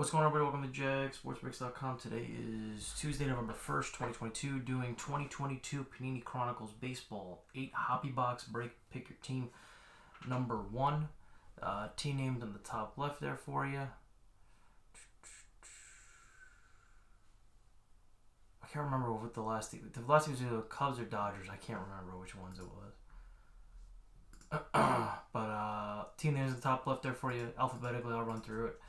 What's going on, everybody? Welcome to JagSportsBreaks.com. Today is Tuesday, November 1st, 2022. Doing 2022 Panini Chronicles Baseball 8 Hobby Box Break. Pick your team number 1. Team named on the top left there for you. I can't remember what the last team. The last team was either Cubs or Dodgers. I can't remember which ones it was. But team names on the top left there for you. Alphabetically, I'll run through it.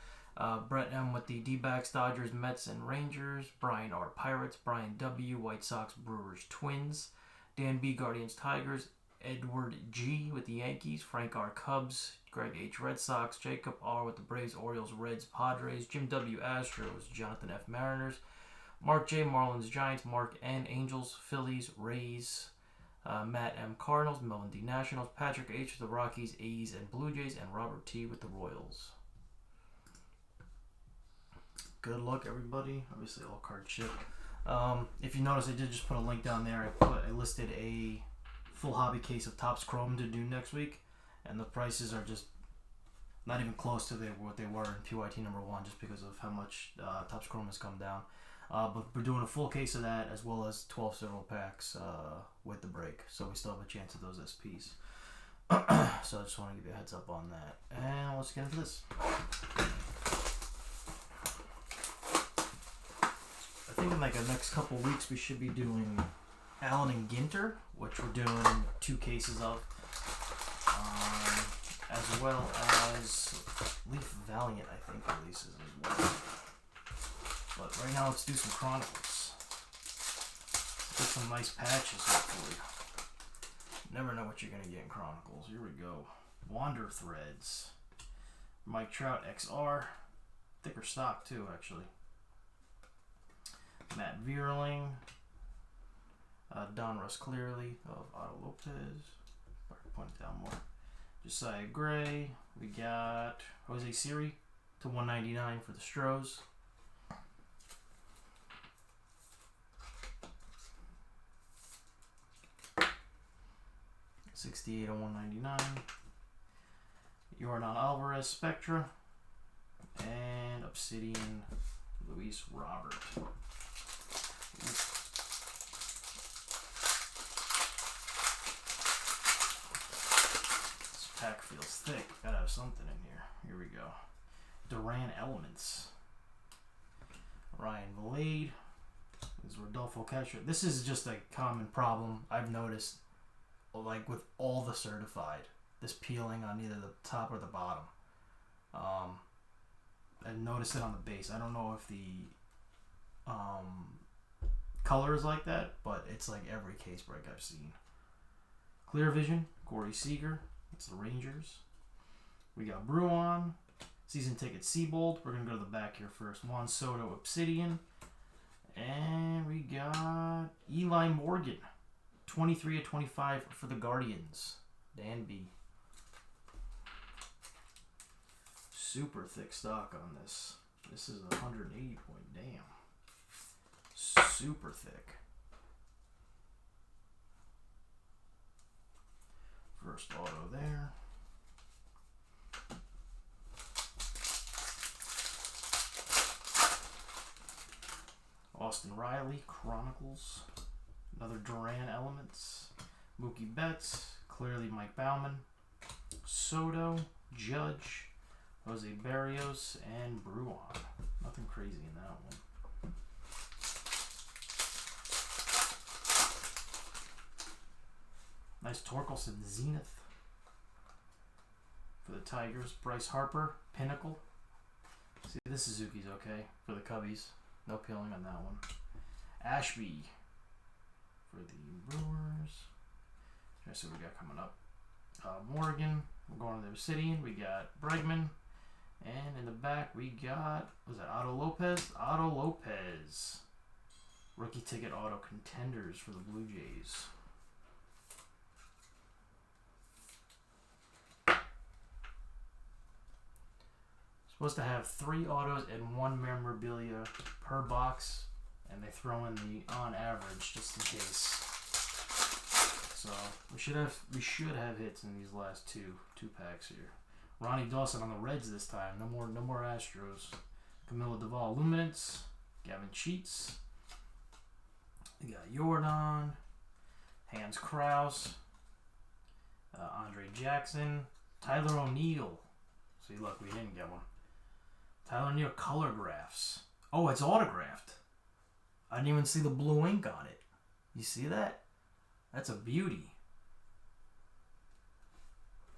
Brett M with the D-backs, Dodgers, Mets, and Rangers. Brian R. Pirates. Brian W. White Sox, Brewers, Twins. Dan B. Guardians, Tigers. Edward G. with the Yankees. Frank R. Cubs. Greg H. Red Sox. Jacob R. with the Braves, Orioles, Reds, Padres. Jim W. Astros. Jonathan F. Mariners. Mark J. Marlins, Giants. Mark N. Angels, Phillies, Rays. Matt M. Cardinals. Melvin D. Nationals. Patrick H. with the Rockies, A's, and Blue Jays. And Robert T. with the Royals. Good luck, everybody. Obviously, all card ship. If you notice, I did just put a link down there. I listed a full hobby case of Topps Chrome to do next week, and the prices are just not even close to what they were in PYT number 1, just because of how much Topps Chrome has come down. But we're doing a full case of that, as well as 12 serial packs with the break, so we still have a chance at those SPs. So I just want to give you a heads up on that. And let's get into this. I think in like the next couple weeks we should be doing Allen and Ginter, which we're doing 2 cases of, as well as Leaf Valiant, I think, releases as well. But right now, let's do some Chronicles. Get some nice patches, hopefully. Never know what you're going to get in Chronicles. Here we go. Wander Threads. Mike Trout XR. Thicker stock, too, actually. Matt Vierling, Don Russ Clearly of Otto Lopez. Point it down more. Josiah Gray. We got Jose Siri to 199 for the Stros. $68 to 199. Yordan Alvarez Spectra and Obsidian Luis Robert. This pack feels thick. Gotta have something in here. Here we go. Duran Elements. Ryan Valade. This is Rodolfo Castro. This is just a common problem I've noticed, like with all the certified. This peeling on either the top or the bottom. I noticed it on the base. I don't know if the color is like that, but it's like every case break I've seen. Clear Vision, Corey Seager. It's the Rangers. We got Bruin, Season Ticket Seabold. We're going to go to the back here first. Juan Soto Obsidian. And we got Eli Morgan, 23 of 25 for the Guardians. Dan B. Super thick stock on this. This is 180 point. Damn. Super thick. First auto there. Austin Riley, Chronicles. Another Duran Elements. Mookie Betts. Clearly Mike Bauman. Soto. Judge. Jose Barrios. And Bruin. Nothing crazy in that one. Nice Torkelson Zenith for the Tigers. Bryce Harper, Pinnacle. See, this Suzuki's okay for the Cubbies. No peeling on that one. Ashby for the Brewers. Let's see what we got coming up. Morgan. We're going to the Obsidian. We got Bregman. And in the back, we got, was that Otto Lopez? Otto Lopez. Rookie ticket auto contenders for the Blue Jays. Supposed to have 3 autos and 1 memorabilia per box, and they throw in the on average just in case. So we should have hits in these last two packs here. Ronnie Dawson on the Reds this time. No more Astros. Camilo Duvall Luminance, Gavin Sheets. We got Jordan, Hans Kraus, Andre Jackson, Tyler O'Neill. See, look, we didn't get one. Tyler O'Neill color graphs. Oh, it's autographed. I didn't even see the blue ink on it. You see that? That's a beauty.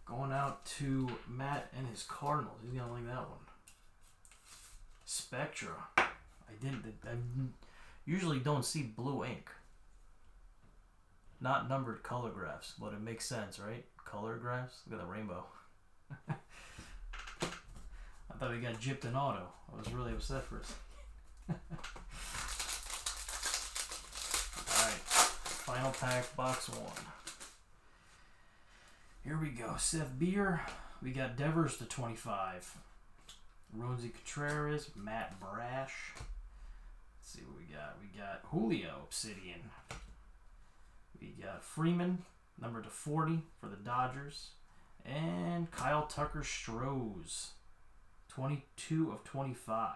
Going out to Matt and his Cardinals. He's gonna like that one. Spectra. I usually don't see blue ink. Not numbered color graphs, but it makes sense, right? Color graphs. Look at the rainbow. I thought we got gypped in auto. I was really upset for a second. Alright. Final pack, box 1. Here we go. Seth Beer. We got Devers to 25. Rosie Contreras. Matt Brash. Let's see what we got. We got Julio Obsidian. We got Freeman, number to 40 for the Dodgers. And Kyle Tucker Strohs. 22 of 25.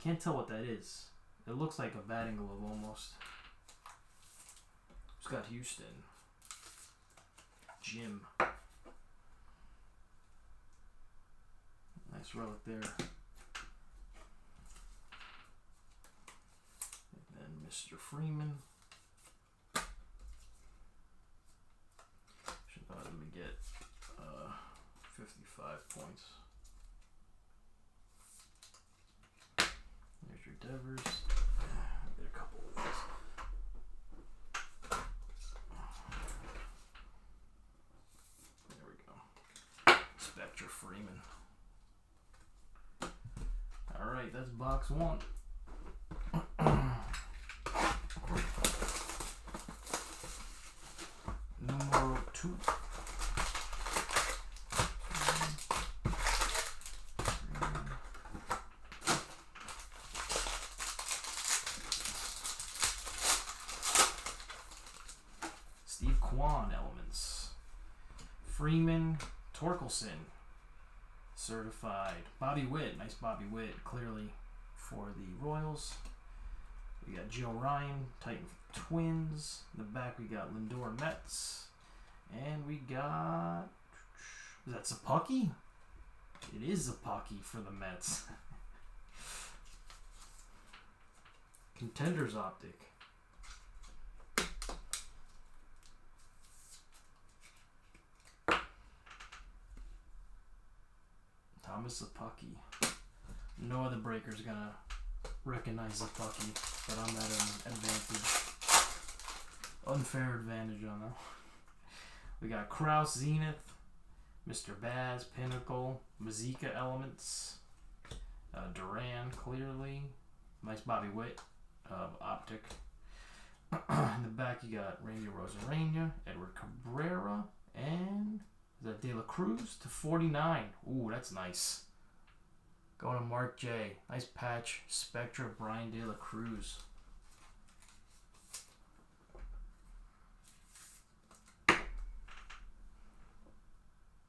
Can't tell what that is. It looks like a batting glove almost. Who's got Houston? Jim. Nice relic there. And then Mr. Freeman. Should let him get 55 points. There's your Devers. Get a couple of these. There we go. Spectra Freeman. Alright, that's box 1. Numero 2. Steve Kwan elements. Freeman, Torkelson, certified. Bobby Witt, nice Bobby Witt, clearly for the Royals. We got Joe Ryan, Titan Twins. In the back we got Lindor Mets. And we got, is that Sapaki? It is Sapaki for the Mets. Contenders Optic. Thomas Sapaki. No other breaker's gonna recognize Sapaki, but I'm at an advantage. Unfair advantage on that. We got Kraus Zenith, Mr. Baz, Pinnacle, Mazika Elements, Duran clearly, nice Bobby Witt of Optic. In the back you got Randy Rosarena, Edward Cabrera, and is that De La Cruz to 49. Ooh, that's nice. Going to Mark J. Nice patch. Spectra Brian De La Cruz.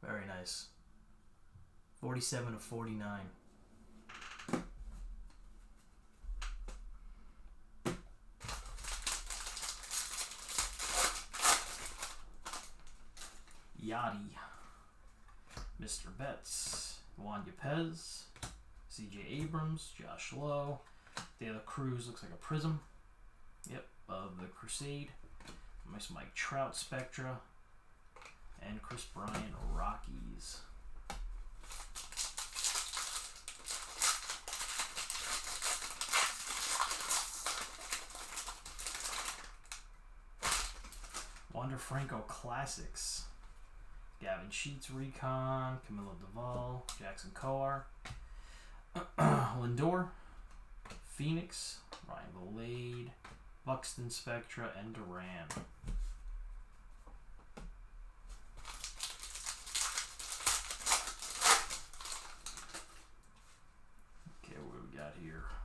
Very nice. 47 to 49. Yachty. Mr. Betts. Juan Yepez. C.J. Abrams. Josh Lowe. De La Cruz looks like a prism. Yep, of the Crusade. Nice Mike Trout Spectra. And Chris Bryant Rockies. Wander Franco Classics. Gavin Sheets Recon. Camilo Duvall. Jackson Coar. Lindor. Phoenix. Ryan Valade. Buxton Spectra. And Duran.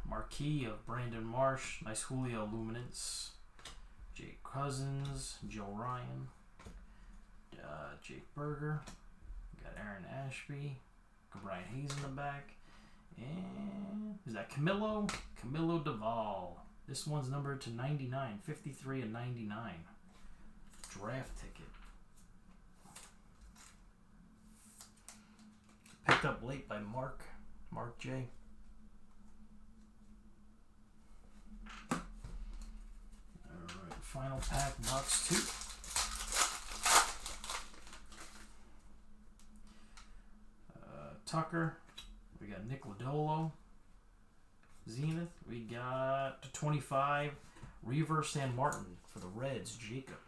Marquee of Brandon Marsh. Nice Julio Luminance. Jake Cousins. Joe Ryan. Jake Berger. We got Aaron Ashby. Brian Hayes in the back. And is that Camilo? Camilo Duvall. This one's numbered to 99. 53 and 99. Draft ticket. Picked up late by Mark J. Alright, final pack, box 2. Tucker. We got Nick Lodolo. Zenith. We got 25. Reaver San Martin for the Reds, Jacob.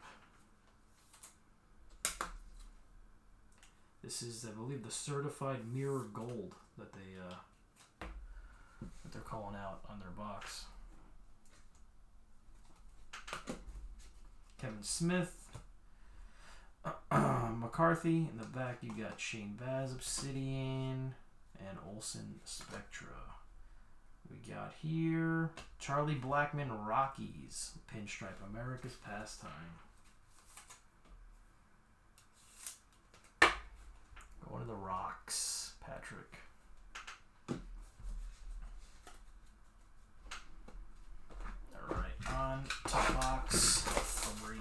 This is, I believe, the certified mirror gold that they're calling out on their box. Kevin Smith. McCarthy. In the back, you got Shane Baz, Obsidian, and Olsen Spectra. We got here Charlie Blackmon, Rockies, Pinstripe, America's Pastime. Going to the Rocks, Patrick. All right, on to box 3.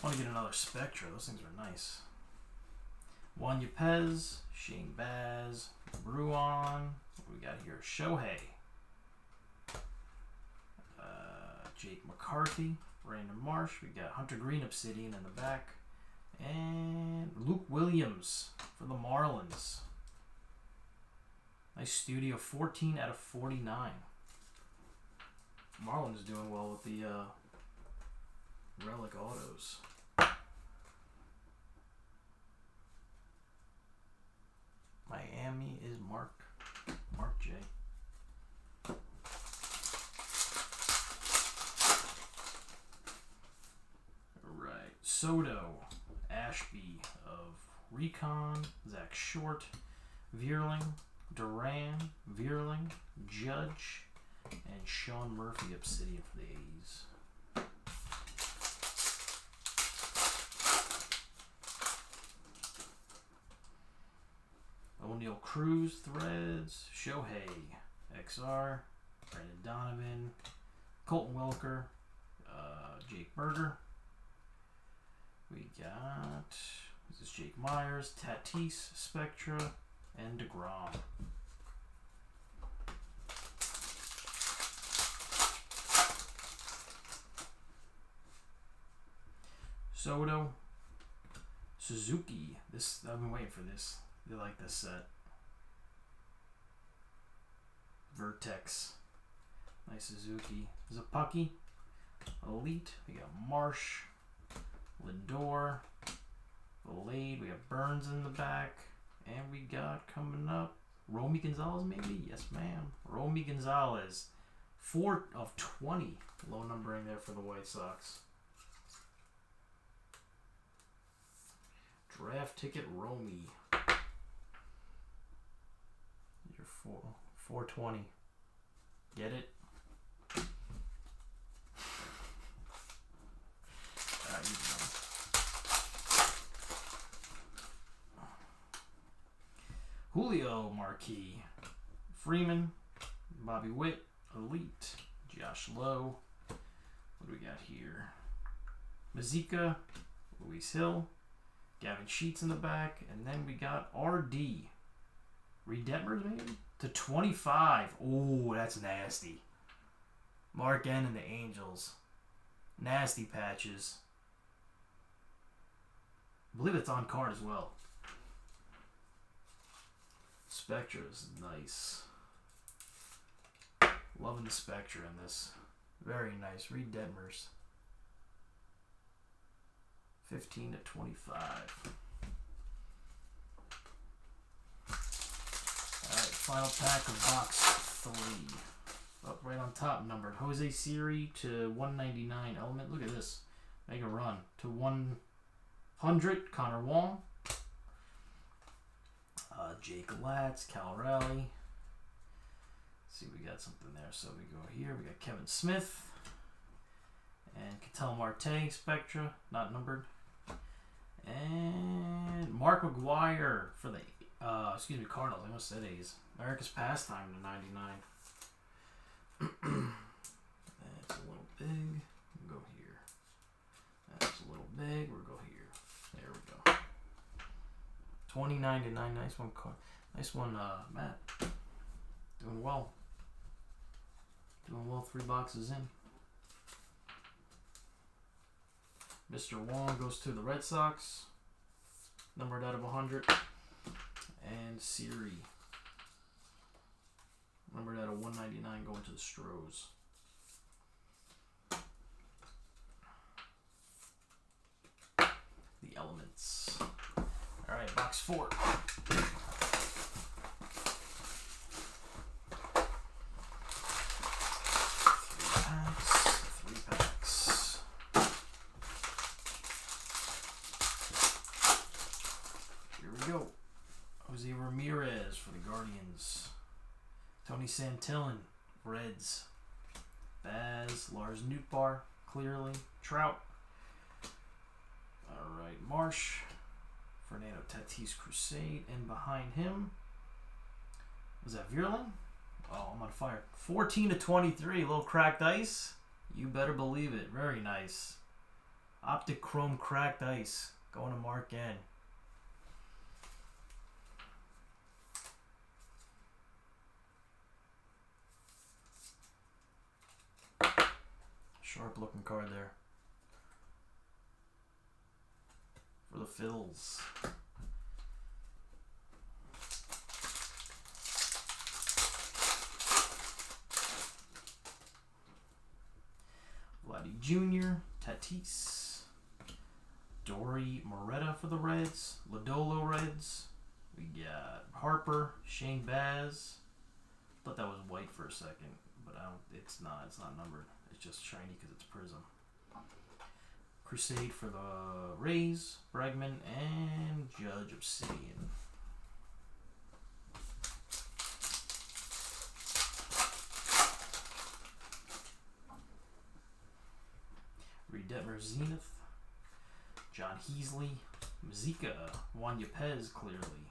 I want to get another Spectra. Those things are nice. Juan Yepez, Shane Baz, Bruin. What we got here? Shohei. Jake McCarthy, Brandon Marsh. We got Hunter Green, Obsidian in the back. And Luke Williams for the Marlins. Nice studio. 14 out of 49. Marlins doing well with the relic autos. Miami is Mark J. Alright. Soto, Ashby of Recon, Zach Short, Vierling, Duran, Vierling, Judge, and Sean Murphy, Obsidian for the A's. O'Neal Cruz, Threads, Shohei, XR, Brandon Donovan, Colton Welker, Jake Berger. We got, this is Jake Myers, Tatis, Spectra, and DeGrom. Soto, Suzuki. This, I've been waiting for this. They like this set. Vertex. Nice Suzuki. Zapucky. Elite. We got Marsh. Lindor. Blade. We got Burns in the back. And we got coming up Romy Gonzalez, maybe? Yes, ma'am. Romy Gonzalez. 4 of 20. Low numbering there for the White Sox. Draft ticket Romy. You're 420. Get it? Julio Marquis, Freeman, Bobby Witt, Elite, Josh Lowe. What do we got here? Mazika, Luis Hill, Gavin Sheets in the back, and then we got RD. Redempers maybe? To 25. Oh, that's nasty. Mark N and the Angels. Nasty patches. I believe it's on card as well. Spectra is nice. Loving the Spectra in this. Very nice. Reed Detmers. 15 to 25. Alright, final pack of box 3. Up right on top, numbered. Jose Siri to 199 Element. Look at this. Make a run. To 100, Connor Wong. Jake Latz, Cal Raleigh. See, we got something there. So we go here. We got Kevin Smith and Ketel Marte, Spectra, not numbered. And Mark McGuire for the Cardinals. I almost said A's. America's Pastime to 99. That's a little big. We'll go here. That's a little big. We'll go here. There we go. 29 to 9. Nice one, nice one, Matt. Doing well. Doing well. 3 boxes in. Mr. Wong goes to the Red Sox. Numbered out of 100. And Siri. Numbered out of 199 going to the Stros. The Elements. Alright, box 4. Three packs. Here we go. Jose Ramirez for the Guardians. Tony Santillan, Reds. Baz, Lars Nootbaar, clearly. Trout. Alright, Marsh. Fernando Tatis Crusade. And behind him, was that Vierling? Oh, I'm on fire. 14 to 23, little cracked ice. You better believe it. Very nice. Optic Chrome cracked ice. Going to Mark N. Sharp looking card there. For the Phils. Vladdy Jr., Tatis, Dory Moretta for the Reds, Lodolo Reds. We got Harper, Shane Baz. Thought that was white for a second, but it's not. It's not numbered. It's just shiny because it's Prism. Crusade for the Rays, Bregman, and Judge Obsidian. Reed Detmer Zenith, John Heasley, Mazika, Juan Yepez clearly,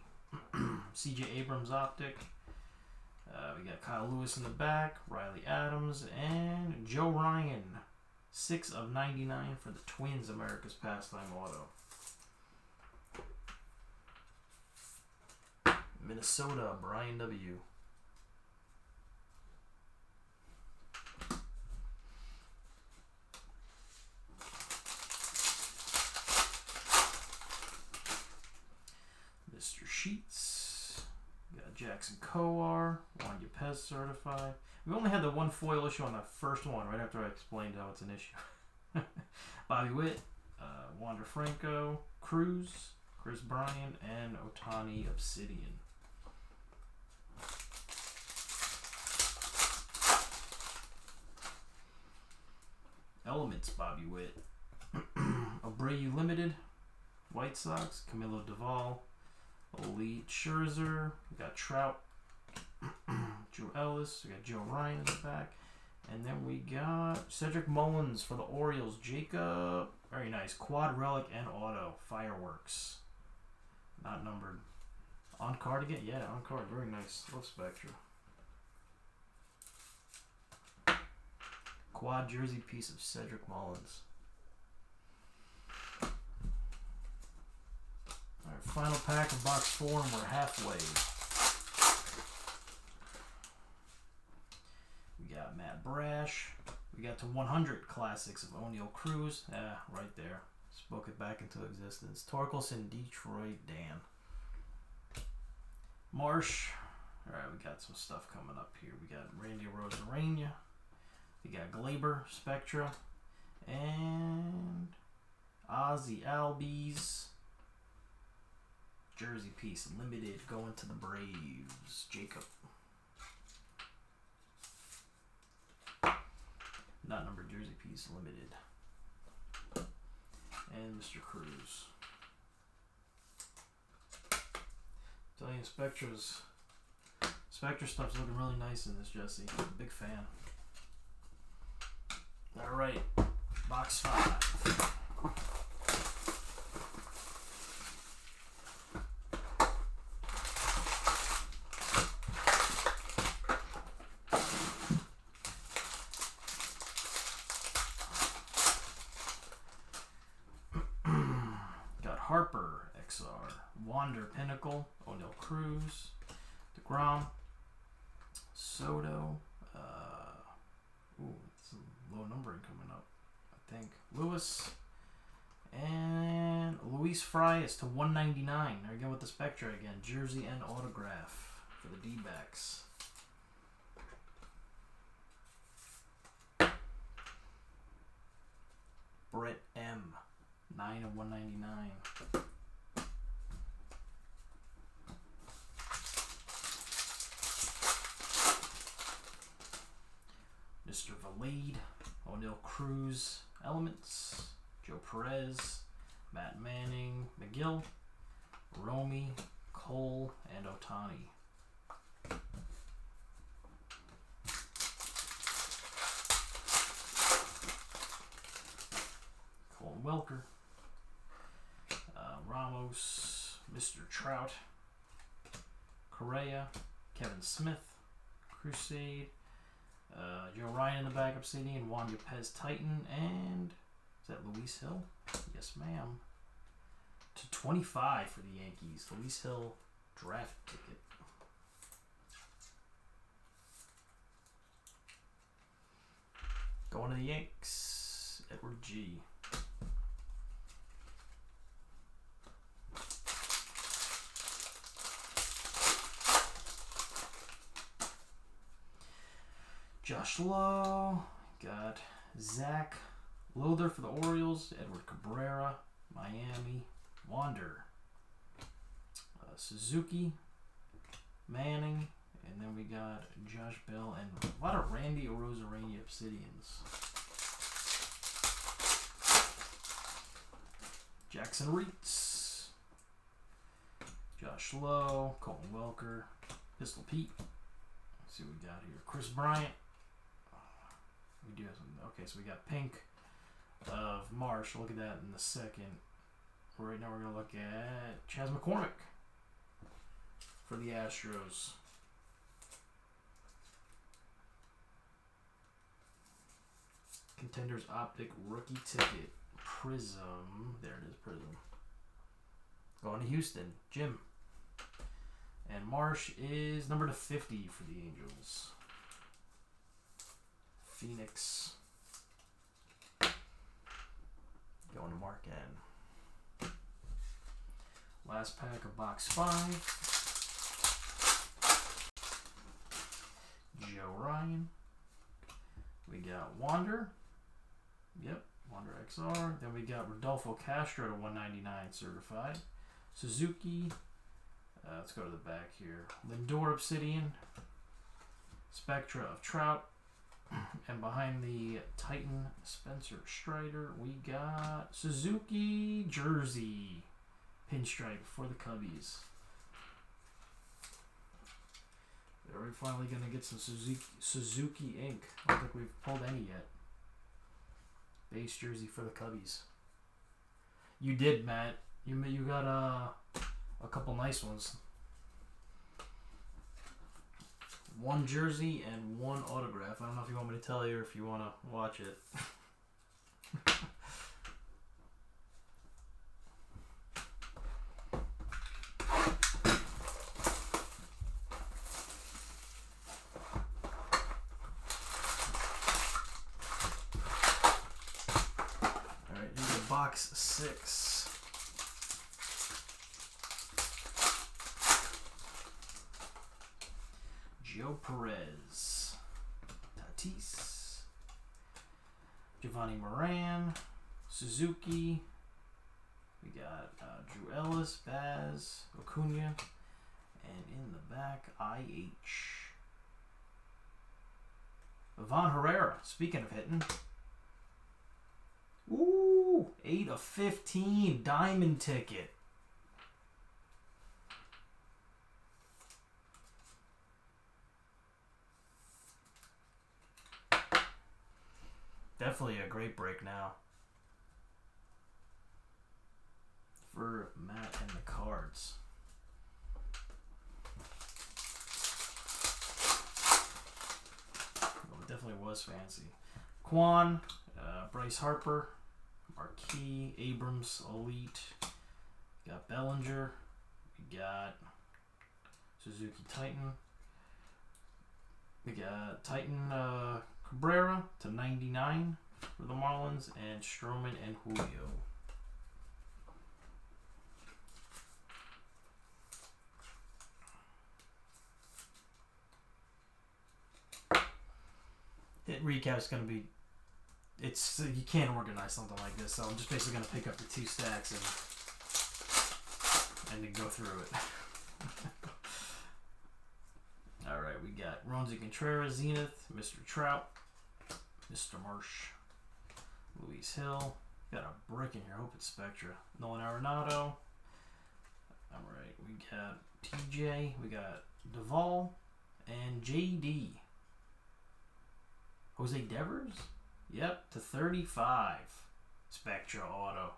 CJ Abrams Optic. We got Kyle Lewis in the back, Riley Adams, and Joe Ryan. 6 of 99 for the Twins, America's Pastime Auto. Minnesota, Brian W. Mr. Sheets. We got Jackson Kowar, Juan Yepez certified. We only had the one foil issue on the first one, right after I explained how it's an issue. Bobby Witt, Wander Franco, Cruz, Chris Bryant, and Otani Obsidian. Elements, Bobby Witt. Abreu Limited, White Sox, Camilo Doval, Elite Scherzer. We got Trout. Joe Ellis, we got Joe Ryan in the back, and then we got Cedric Mullins for the Orioles. Jacob, very nice, quad relic and auto. Fireworks, not numbered. On card again, yeah, on card, very nice. Love Spectra. Quad jersey piece of Cedric Mullins. All right, final pack of box 4, and we're halfway. We got Matt Brash. We got to 100 classics of O'Neal Cruz. Right there. Spoke it back into existence. Torkelson, Detroit, Dan. Marsh. All right, we got some stuff coming up here. We got Randy Rosarena. We got Glaber, Spectra. And Ozzy Albies. Jersey piece, limited, going to the Braves. Jacob. Not numbered jersey piece, limited. And Mr. Cruz. Tell you telling you, Spectra stuff's looking really nice in this, Jesse. Big fan. Alright, box 5. Got Harper, XR, Wander, Pinnacle, O'Neal Cruz, DeGrom, Soto, it's a low numbering coming up, I think. Lewis, and Luis Fry is to 199. There again with the Spectra again. Jersey and autograph for the D-backs. Brett M, 9 of 199. Mr. Valade, O'Neal Cruz, Elements, Joe Perez, Matt Manning, McGill, Romy, Cole, and Ohtani. Colin Welker, Ramos, Mr. Trout, Correa, Kevin Smith, Crusade, Joe Ryan in the backup CD, and Juan Yepez Titan, and is that Luis Hill? Yes, ma'am. To 25 for the Yankees. Luis Hill draft ticket. Going to the Yanks, Edward G. Josh Lowe, got Zach Lother for the Orioles, Edward Cabrera, Miami, Wander, Suzuki, Manning, and then we got Josh Bell and a lot of Randy Arozarena Obsidians. Jackson Reitz, Josh Lowe, Colton Welker, Pistol Pete. Let's see what we got here. Chris Bryant. We do have some. Okay, so we got Pink of Marsh. Look at that in the second. Right now we're going to look at Chas McCormick for the Astros. Contenders Optic Rookie Ticket. Prism. There it is, Prism. Going to Houston. Jim. And Marsh is number to 50 for the Angels. Phoenix. Going to Mark N. Last pack of box 5. Joe Ryan. We got Wander. Yep, Wander XR. Then we got Rodolfo Castro to 199 certified. Suzuki. Let's go to the back here. Lindor Obsidian. Spectra of Trout. And behind the Titan Spencer Strider, we got Suzuki Jersey pinstripe for the Cubbies. We're finally going to get some Suzuki ink. I don't think we've pulled any yet. Base jersey for the Cubbies. You did, Matt. You got a couple nice ones. One jersey and one autograph. I don't know if you want me to tell you or if you want to watch it. Alright, here's box 6. Joe Perez, Tatis, Giovanni Moran, Suzuki. We got Drew Ellis, Baz, Acuna, and in the back, IH. Ivan Herrera, speaking of hitting. Ooh, 8 of 15, diamond ticket. Definitely a great break now for Matt and the Cards. Well, it definitely was fancy. Quan, Bryce Harper, Marquis, Abrams, Elite. We got Bellinger. We got Suzuki Titan. We got Titan Cabrera to 99 for the Marlins, and Stroman and Julio. Hit recap's going to be, it's, you can't organize something like this, so I'm just basically going to pick up the 2 stacks and then go through it. Alright, we got Ronzi Contreras, Zenith, Mr. Trout, Mr. Marsh, Luis Hill. Got a brick in here, I hope it's Spectra. Nolan Arenado. Alright, we got TJ, we got Duvall, and JD. Jose Devers? Yep, to 35. Spectra Auto.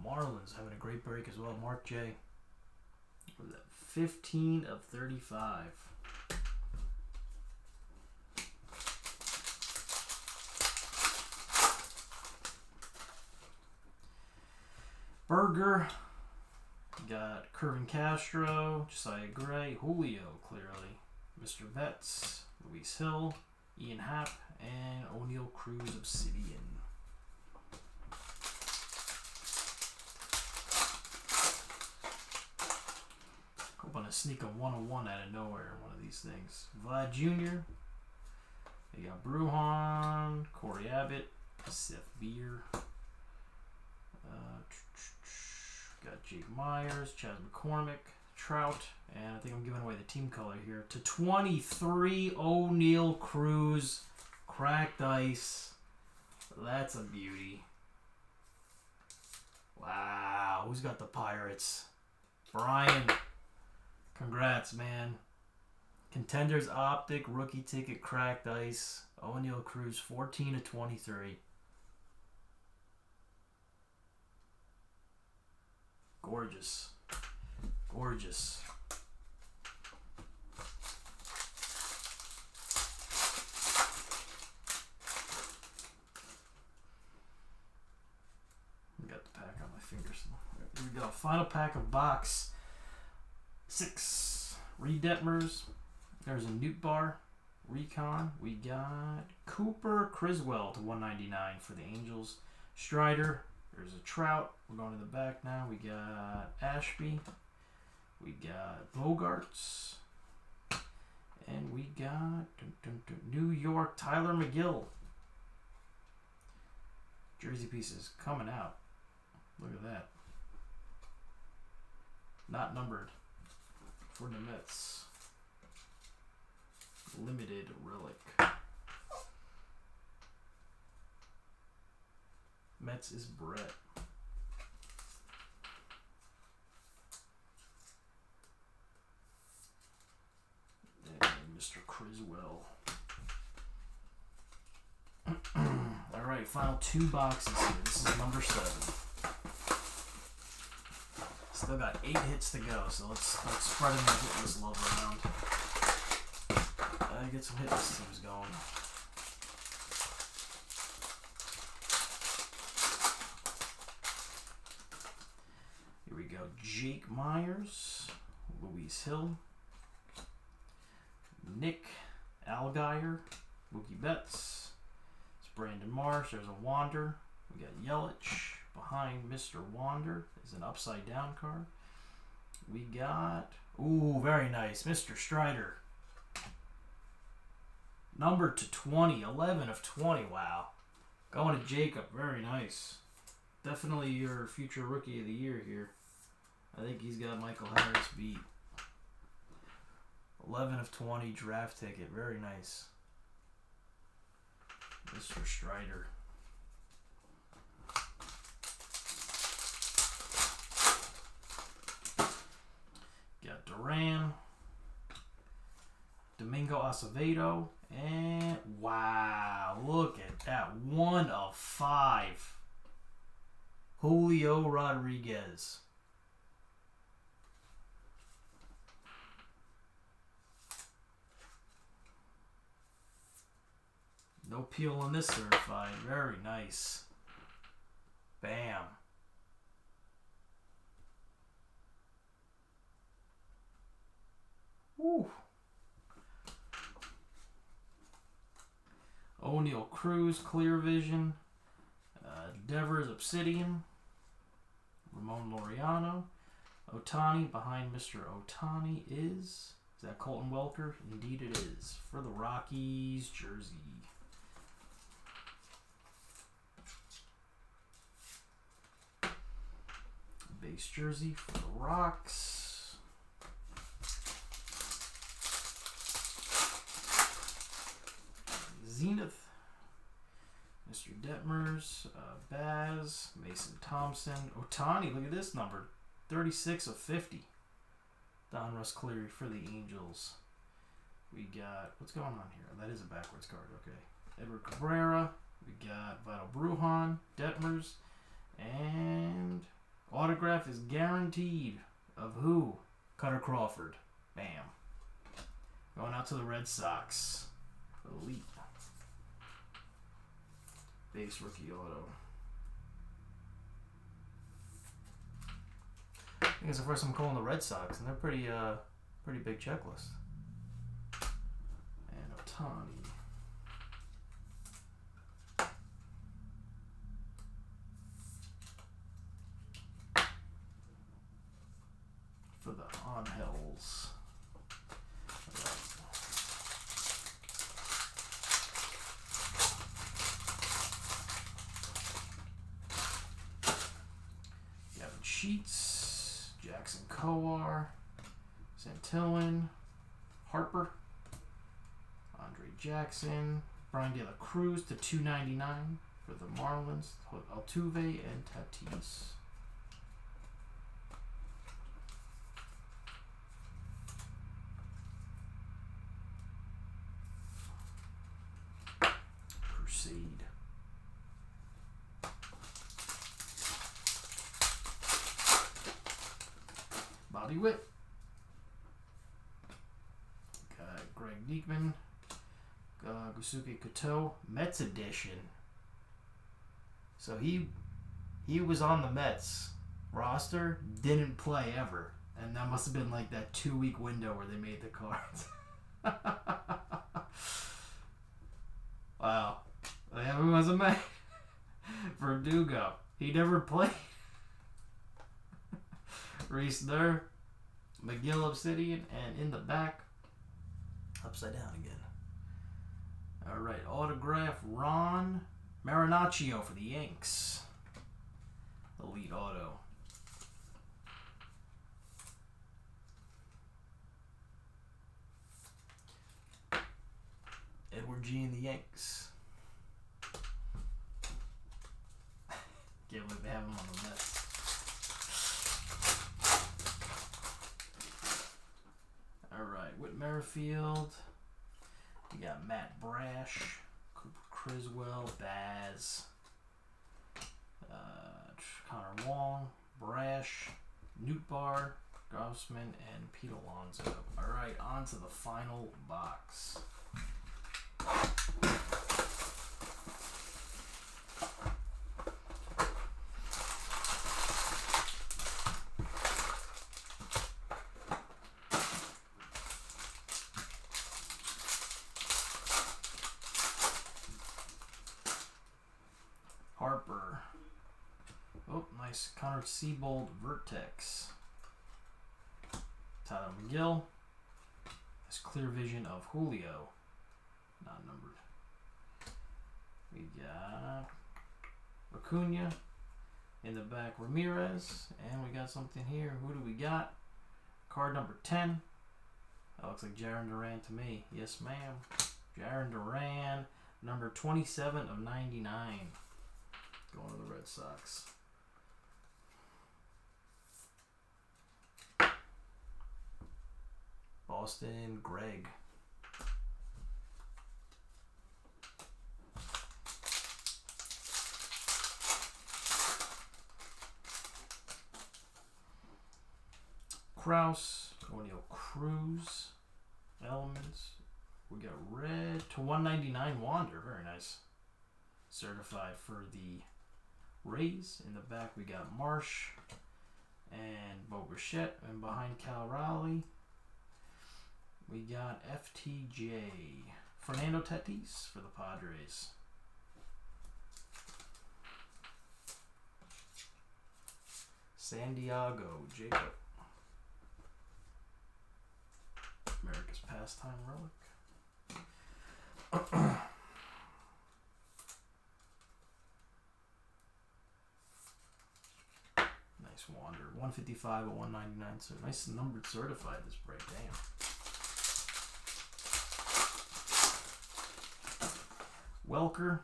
Marlins having a great break as well. Mark J. What was that? 15 of 35. Berger. Got Kervin Castro, Josiah Gray, Julio, clearly, Mr. Betts, Luis Hill, Ian Happ, and O'Neal Cruz Obsidian. Hoping to sneak a 101 out of nowhere in one of these things. Vlad Jr. They got Bruhan, Corey Abbott, Seth Beer. Got Jake Myers, Chaz McCormick, Trout, and I think I'm giving away the team color here. To 23, O'Neal Cruz, cracked ice. That's a beauty. Wow, who's got the Pirates? Brian, congrats, man. Contenders Optic, rookie ticket, cracked ice. O'Neal Cruz, 14 of 23. Gorgeous. Gorgeous. Got the pack on my fingers. Here we go. Final pack of box 6. Reed Detmers. There's a Newt Bar. Recon. We got Cooper Criswell to 199 for the Angels. Strider. There's a Trout. We're going to the back now. We got Ashby. We got Bogarts. And we got New York Tyler McGill. Jersey pieces coming out. Look at that. Not numbered for the Mets. Limited relic. Mets is Brett. And Mr. Criswell. Alright, final 2 boxes here. This is number 7. Still got 8 hits to go, so let's spread the hit list love around. Get some hit list teams going. Here we go. Jake Myers, Luis Hill, Nick Algier, Mookie Betts. It's Brandon Marsh. There's a Wander. We got Yelich behind Mr. Wander. There's an upside down card. We got, ooh, very nice, Mr. Strider. Number to 20, 11 of 20. Wow. Going to Jacob. Very nice. Definitely your future rookie of the year here. I think he's got Michael Harris beat. 11 of 20 draft ticket. Very nice. Mr. Strider. Got Duran. Francisco Acevedo. And wow, look at that. 1 of 5. Julio Rodriguez. No peel on this certified. Very nice. Bam. Woo. O'Neal Cruz, Clear Vision. Devers, Obsidian. Ramon Laureano. Ohtani, behind Mr. Ohtani is that Colton Welker? Indeed it is. For the Rockies jersey. Base jersey for the Rocks. Zenith. Mr. Detmers, Baz, Mason Thompson, Ohtani. Look at this number, 36 of 50. Don Russ Cleary for the Angels. We got, what's going on here? That is a backwards card, okay. Edward Cabrera. We got Vital Brujan, Detmers, and autograph is guaranteed. Of who? Cutter Crawford. Bam. Going out to the Red Sox. Elite. Base rookie auto. I think it's the first time I'm calling the Red Sox, and they're pretty big checklist. And Ohtani. For the Angels. Sheets, Jackson Kowar, Santillan, Harper, Andre Jackson, Brian De La Cruz to 299 for the Marlins, Altuve and Tatis. Crusade. Bobby Witt. Got Greg Diekman. Gusuke Kuto. Mets edition. So he was on the Mets roster, didn't play ever. And that must have been like that 2-week window where they made the cards. Wow. Everyone was a Met. Verdugo. He never played. Reese Durr, McGill Obsidian, and in the back, upside down again. All right, autograph Ron Marinaccio for the Yanks. Elite auto. Edward G and the Yanks. Can't believe they have him on the Mets. Alright, Whit Merrifield. We got Matt Brash, Cooper Criswell, Baz, Connor Wong, Brash, Newt Barr, Grossman, and Pete Alonso. Alright, on to the final box. Harper. Oh, nice Connor Seabold Vertex. Tyler McGill. That's Clear Vision of Julio. Not numbered. We got Acuna. In the back, Ramirez. And we got something here. Who do we got? Card number 10. That looks like Jarren Duran to me. Yes, ma'am. Jarren Duran. Number 27 of 99. Going to the Red Sox. Boston, Greg. Krause, O'Neal Cruz, Elements. We got red to 199 Wander. Very nice. Certified for the Rays. In the back we got Marsh and Bo Bichette. And behind Cal Raleigh we got FTJ. Fernando Tatis for the Padres. San Diego, Jacob. America's Pastime Relic. Nice Wander. 155 at 199. So nice numbered certified this break. Damn. Welker.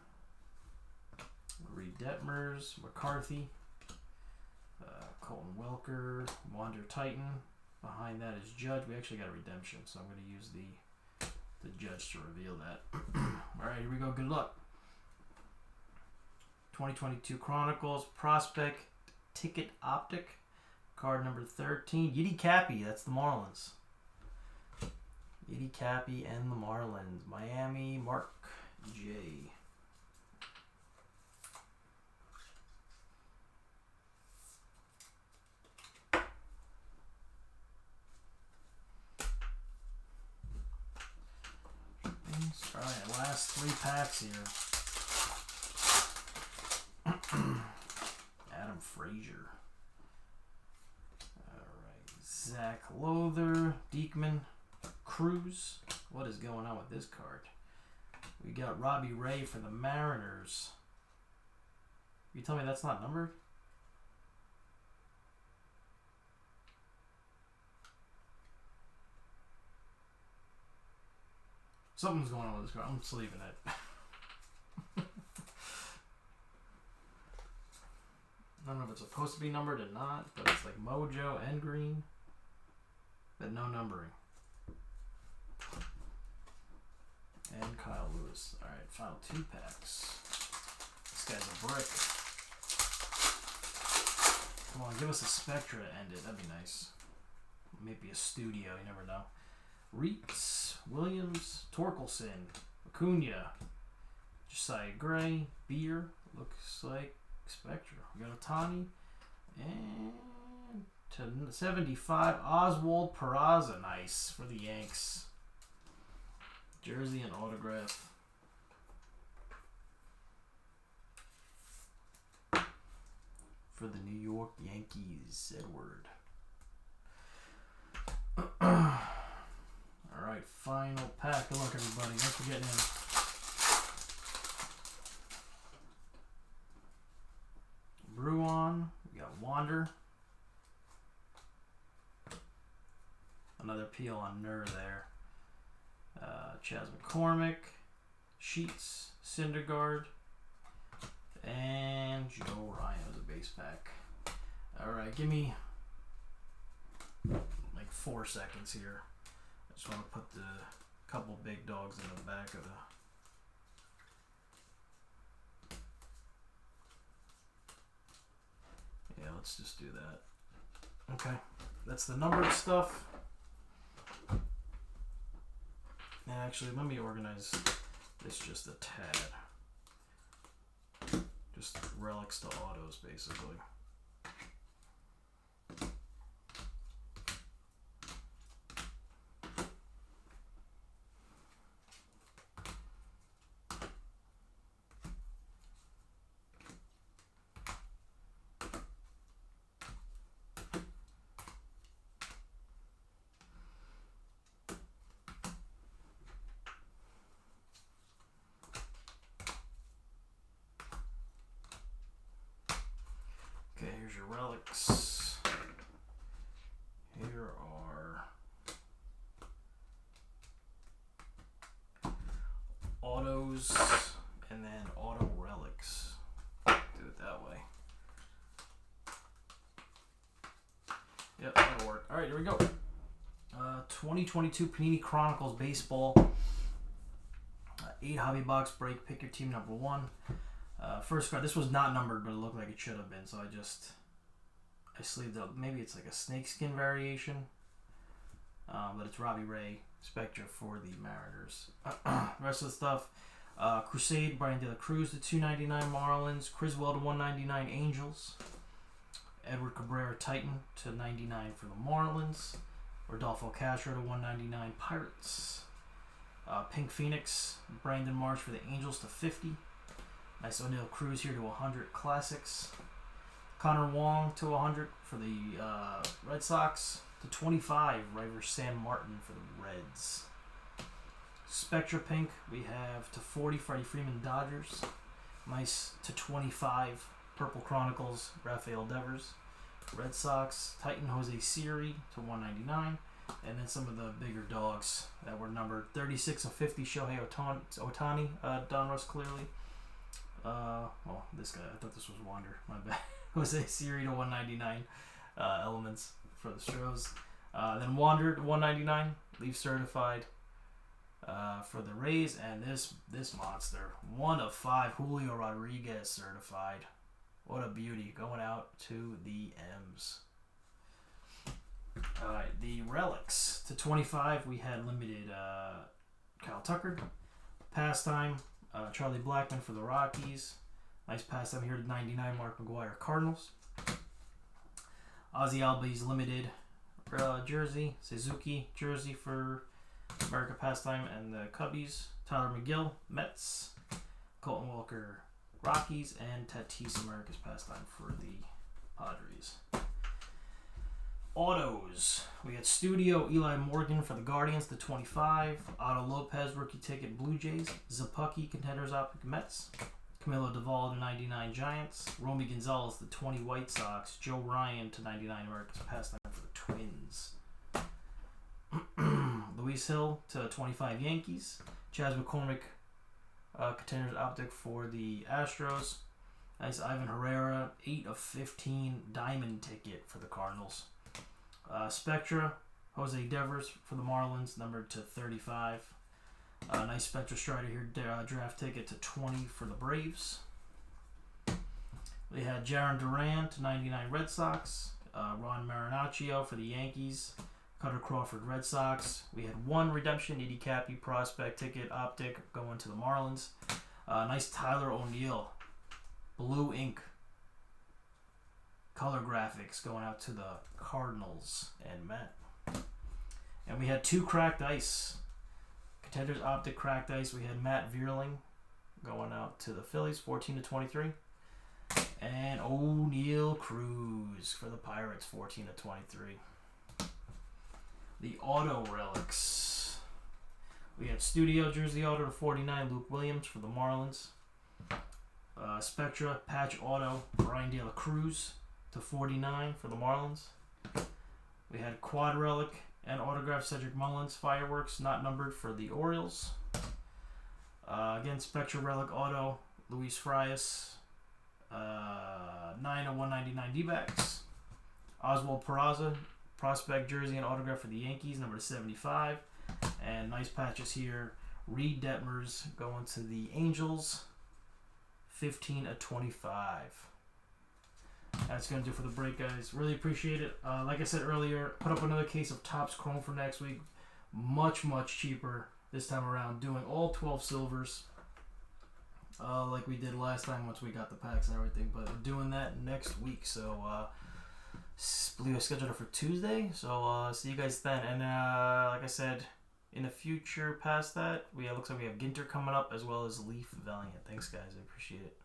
Reed Detmers. McCarthy. Colton Welker. Wander Titan. Behind that is Judge. We actually got a redemption, so I'm going to use the Judge to reveal that. Alright, here we go. Good luck. 2022 Chronicles. Prospect. Ticket Optic. Card number 13. Yiddy Cappy. That's the Marlins. Yiddy Cappy and the Marlins. Miami. Mark J. Alright, last 3 packs here. Adam Frazier. Alright, Zach Lother, Diekman, Cruz. What is going on with this card? We got Robbie Ray for the Mariners. You tell me that's not numbered? Something's going on with this card. I'm just leaving it. I don't know if it's supposed to be numbered or not, but it's like Mojo and Green, but no numbering. And Kyle Lewis. Alright, final 2 packs. This guy's a brick. Come on, give us a Spectra to end it. That'd be nice. Maybe a studio, you never know. Reitz, Williams, Torkelson, Acuna, Josiah Gray, Beer, looks like Spectra. We got Otani, and to 75, Oswald Peraza, nice for the Yanks. Jersey and autograph. For the New York Yankees, Edward. Alright, final pack. Good luck, everybody. Thanks for getting in. Bruin. We got Wander. Another peel on Nur there. Chas McCormick. Sheets. Syndergaard. And Joe Ryan as a base pack. Alright, give me like 4 seconds here. I just want to put the couple big dogs in the back of the... Yeah, let's just do that. Okay, that's the numbered stuff. And actually, let me organize this just a tad. Just relics to autos, basically. Okay, here's your relics. Here are autos and then auto relics. Do it that way. Yep, that'll work. Alright, here we go. 2022 Panini Chronicles Baseball. 8 hobby box break. Pick your team number 1. First card. This was not numbered, but it looked like it should have been, so I I sleeved up. Maybe it's like a snakeskin variation. But it's Robbie Ray Spectra for the Mariners. Rest of the stuff. Crusade, Brian De La Cruz to 299 Marlins. Criswell to 199 Angels. Edward Cabrera Titan to 99 for the Marlins. Rodolfo Castro to 199 Pirates. Pink Phoenix, Brandon Marsh for the Angels to 50. Nice O'Neal Cruz here to 100 Classics. Connor Wong to 100 for the Red Sox. To 25, River San Martin for the Reds. Spectra Pink, we have to 40, Freddie Freeman Dodgers. Nice to 25, Purple Chronicles, Rafael Devers. Red Sox, Titan Jose Siri to 199. And then some of the bigger dogs that were numbered 36 of 50, Shohei Ohtani, Don Russ clearly. This guy, I thought this was Wander, my bad. Jose Siri to 199, Elements for the Stros. Then Wander to 199, Leaf certified for the Rays. And this monster, 1 of 5, Julio Rodriguez certified. What a beauty, going out to the M's. Alright, the Relics to 25, we had limited Kyle Tucker. Pastime, Charlie Blackmon for the Rockies. Nice pastime here to 99, Mark McGwire Cardinals. Ozzy Albies limited jersey. Suzuki jersey for America Pastime and the Cubbies. Tyler McGill, Mets. Colton Walker, Rockies. And Tatis, America's Pastime for the Padres. Autos. We got Studio Eli Morgan for the Guardians to 25. Otto Lopez rookie ticket Blue Jays. Zapucki Contenders Optic Mets. Camilo Duvall to 99 Giants. Romy Gonzalez to 20 White Sox. Joe Ryan to 99 America's Pastime for the Twins. Luis Hill to 25 Yankees. Chaz McCormick Contenders Optic for the Astros. Nice Ivan Herrera 8 of 15 Diamond ticket for the Cardinals. Spectra, Jose Devers for the Marlins, numbered to 35. Nice Spectra Strider here, draft ticket to 20 for the Braves. We had Jarren Duran to 99 Red Sox. Ron Marinaccio for the Yankees. Cutter Crawford Red Sox. We had 1 redemption, Edie Cappy prospect ticket optic going to the Marlins. Nice Tyler O'Neill, blue ink. Color graphics going out to the Cardinals and Met. And we had 2 cracked ice. Contenders Optic cracked ice. We had Matt Vierling going out to the Phillies, 14 to 23. And O'Neal Cruz for the Pirates, 14 to 23. The Auto Relics. We had Studio Jersey Auto to 49, Luke Williams for the Marlins. Spectra Patch Auto, Brian De La Cruz to 49 for the Marlins. We had Quad Relic and autograph Cedric Mullins Fireworks, not numbered for the Orioles. Again, Spectra Relic Auto, Luis Frias, 9 of 199 D-backs. Oswald Peraza, prospect jersey and autograph for the Yankees, number 75. And nice patches here. Reed Detmers going to the Angels, 15 of 25. That's going to do for the break, guys. Really appreciate it. Like I said earlier, put up another case of Topps Chrome for next week. Much, much cheaper this time around. Doing all 12 silvers like we did last time once we got the packs and everything. But doing that next week. So, I believe I scheduled it for Tuesday. So, see you guys then. And like I said, in the future past that, looks like we have Ginter coming up as well as Leaf Valiant. Thanks, guys. I appreciate it.